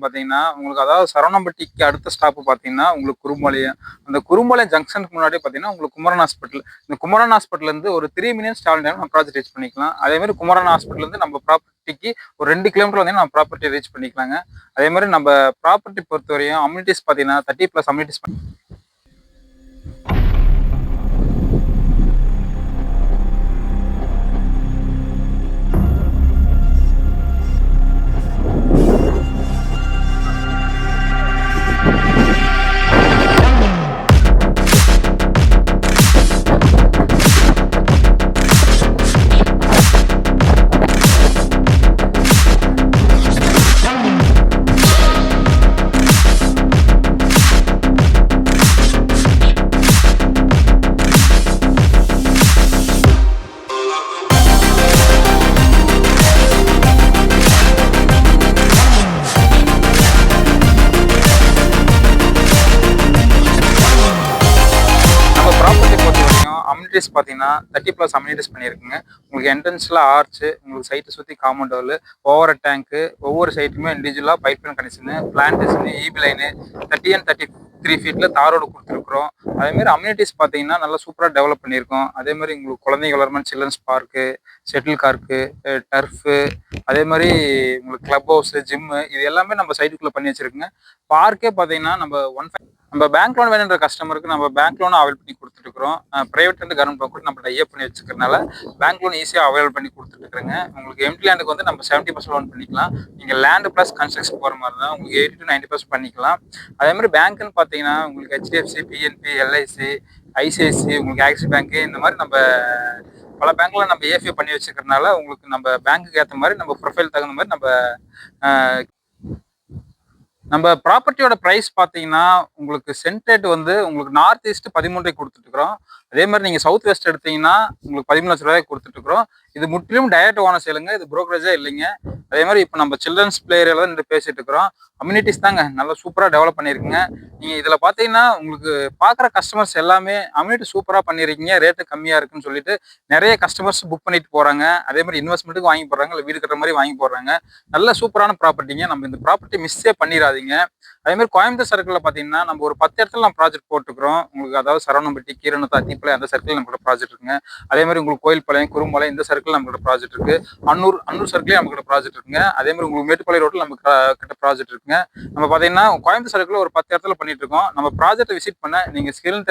பார்த்தீங்கன்னா, உங்களுக்கு அதாவது சரவணம்பட்டிக்கு அடுத்த ஸ்டாப் பார்த்தீங்கன்னா, உங்களுக்கு குரும்பாளையம். அந்த குரும்பாளையம் ஜங்ஷனுக்கு முன்னாடியே பார்த்தீங்கன்னா, உங்களுக்கு குமரன் ஹாஸ்பிட்டல். இந்த குமரன் ஹாஸ்பிட்டல்லேருந்து ஒரு 3 மினிட்ஸ் ட்ராவல் டைம்ல நம்ம ப்ராஜெக்ட் ரீச் பண்ணிக்கலாம். அதேமாரி குமரன் ஹாஸ்பிட்டல்லேருந்து நம்ம ப்ராப்பர்ட்டிக்கு ஒரு 2 கிலோமீட்டர் வந்தீங்கன்னா நம்ம ப்ராப்பர்ட்டி ரீச் பண்ணிக்கலாங்க. அதேமாரி நம்ம ப்ராப்பர்ட்டி பொறுத்தவரையும் அம்யூனிட்டீஸ் பார்த்தீங்கன்னா 30+ அம்யூனிட்டீஸ் அம்யூனிட்டீஸ் பார்த்தீங்கன்னா 30+ அம்யூனிட்டீஸ் பண்ணியிருக்குங்க. உங்களுக்கு என்ட்ரன்ஸில் ஆர்ச்சு, உங்களுக்கு சைட்டை சுற்றி காம்பவுண்ட் வாலு, ஓவர் டேங்க்கு, ஒவ்வொரு சைட்டுமே இண்டிவிஜுவலாக pipe line connection, plantation, EB line 30 and 33 ஃபீட்டில் தார் ரோடு கொடுத்துருக்குறோம். அதேமாதிரி அம்யூனிட்டீஸ் பார்த்தீங்கன்னா நல்லா சூப்பராக டெவலப் பண்ணியிருக்கோம். அதேமாதிரி உங்களுக்கு குழந்தைங்க விளையாடுற சில்ட்ரன்ஸ் பார்க்கு, ஷட்டில் கார்க்கு, டர்ஃபு, அதே மாதிரி உங்களுக்கு கிளப் ஹவுஸு, ஜிம்மு இது எல்லாமே நம்ம சைட்டுக்குள்ளே பண்ணி வச்சுருக்குங்க. பார்க்கே பார்த்தீங்கன்னா நம்ம பேங்க் லோன் வேணுன்ற கஸ்டமருக்கு நம்ம பேங்க் லோனும் அவைல் பண்ணி கொடுத்துட்டுருக்குறோம். ப்ரைவேட் அண்ட் கவர்மெண்ட் பேங்க் கூட நம்ம டைப் பண்ணி வச்சுக்கிறனால பேங்க் லோன் ஈஸியாக அவைல் பண்ணி கொடுத்துட்டுருக்குறேங்க. உங்களுக்கு எம்டி லேண்டுக்கு வந்து நம்ம 70% லோன் பண்ணிக்கலாம். நீங்கள் லேண்டு ப்ளஸ் கன்ஸ்ட்ரக்ஷன் போகிற மாதிரி தான் உங்களுக்கு 80 to 90% பண்ணிக்கலாம். அதே மாதிரி பேங்க்குன்னு பார்த்தீங்கன்னா உங்களுக்கு ஹெச்டிஎஃப்சி, பிஎன்பி, எல்ஐசி, ஐசிஐசி, உங்களுக்கு ஆக்சிஸ் பேங்க்கு இந்த மாதிரி நம்ம பல பேங்க்ல நம்ம ஏஃபிஐ பண்ணி வச்சுக்கிறனால உங்களுக்கு நம்ம பேங்க்குக்கு ஏற்ற மாதிரி நம்ம ப்ரொஃபைல் தகுந்த மாதிரி நம்ம ப்ராப்பர்ட்டியோட ப்ரைஸ் பார்த்தீங்கன்னா உங்களுக்கு சென்ட் ரேட் வந்து உங்களுக்கு நார்த் ஈஸ்ட் 13 கொடுத்துட்டுருக்குறோம். அதே மாதிரி நீங்கள் சவுத் வெஸ்ட் எடுத்தீங்கன்னா உங்களுக்கு 13 லட்ச ரூபாய்க்கு கொடுத்துட்டுருக்குறோம். இது முற்றிலும் டைரக்ட் ஓனர் சேலுங்க, இது புரோக்கரேஜே இல்லைங்க. அதே மாதிரி இப்போ நம்ம சில்ட்ரன்ஸ் பிளே ஏரியாவில் தான் நின்று பேசிட்டு இருக்கிறோம். அம்யூனிட்டிஸ் தாங்க நல்லா சூப்பராக டெவலப் பண்ணியிருக்குங்க. நீங்கள் இதில் பார்த்தீங்கன்னா உங்களுக்கு பார்க்குற கஸ்டமர்ஸ் எல்லாமே அம்யூனிட்டி சூப்பராக பண்ணியிருக்கீங்க, ரேட்டு கம்மியாக இருக்குன்னு சொல்லிட்டு நிறைய கஸ்டமர்ஸ் புக் பண்ணிட்டு போகிறாங்க. அதே மாதிரி இன்வெஸ்ட்மெண்ட்டுக்கு வாங்கி போடுறாங்க, இல்லை வீடு கட்டுற மாதிரி வாங்கி போடுறாங்க. நல்ல சூப்பரான ப்ராப்பர்ட்டிங்க. நம்ம இந்த ப்ராப்பர்ட்டி மிஸ்ஸே பண்ணிடாதீங்க. அதே மாதிரி கோயம்புத்தூர் சர்க்கிளில் பார்த்தீங்கன்னா நம்ம ஒரு 10 இடத்துல நம்ம ப்ராஜெக்ட் போட்டுக்கிறோம். உங்களுக்கு அதாவது சரவணம்பட்டி, கீரனூர், அத்திப்பாளையம் அந்த சர்க்கிள் நம்மளோட ப்ராஜெக்ட் இருக்குங்க. அதே மாதிரி உங்களுக்கு கோயில்பாளையம், குரும்பாளையம் இந்த சர்க்கிள் நம்மளோட ப்ராஜெக்ட் இருக்கு. அன்னூர் சர்க்கிளையும் நமக்கு ப்ராஜெக்ட் இருக்குங்க. அதே மாதிரி உங்களுக்கு மேட்டுப்பாளையம் ரோட்டில் நமக்கு கிட்ட ப்ராஜெக்ட் இருக்குங்க. நம்ம பார்த்தீங்கன்னா கோயம்புத்தூர் சர்க்கிள் ஒரு 10 இடத்துல பண்ணிட்டு இருக்கோம். நம்ம ப்ராஜெக்ட்டை விசிட் பண்ண நீங்கள் ஸ்கிரீன்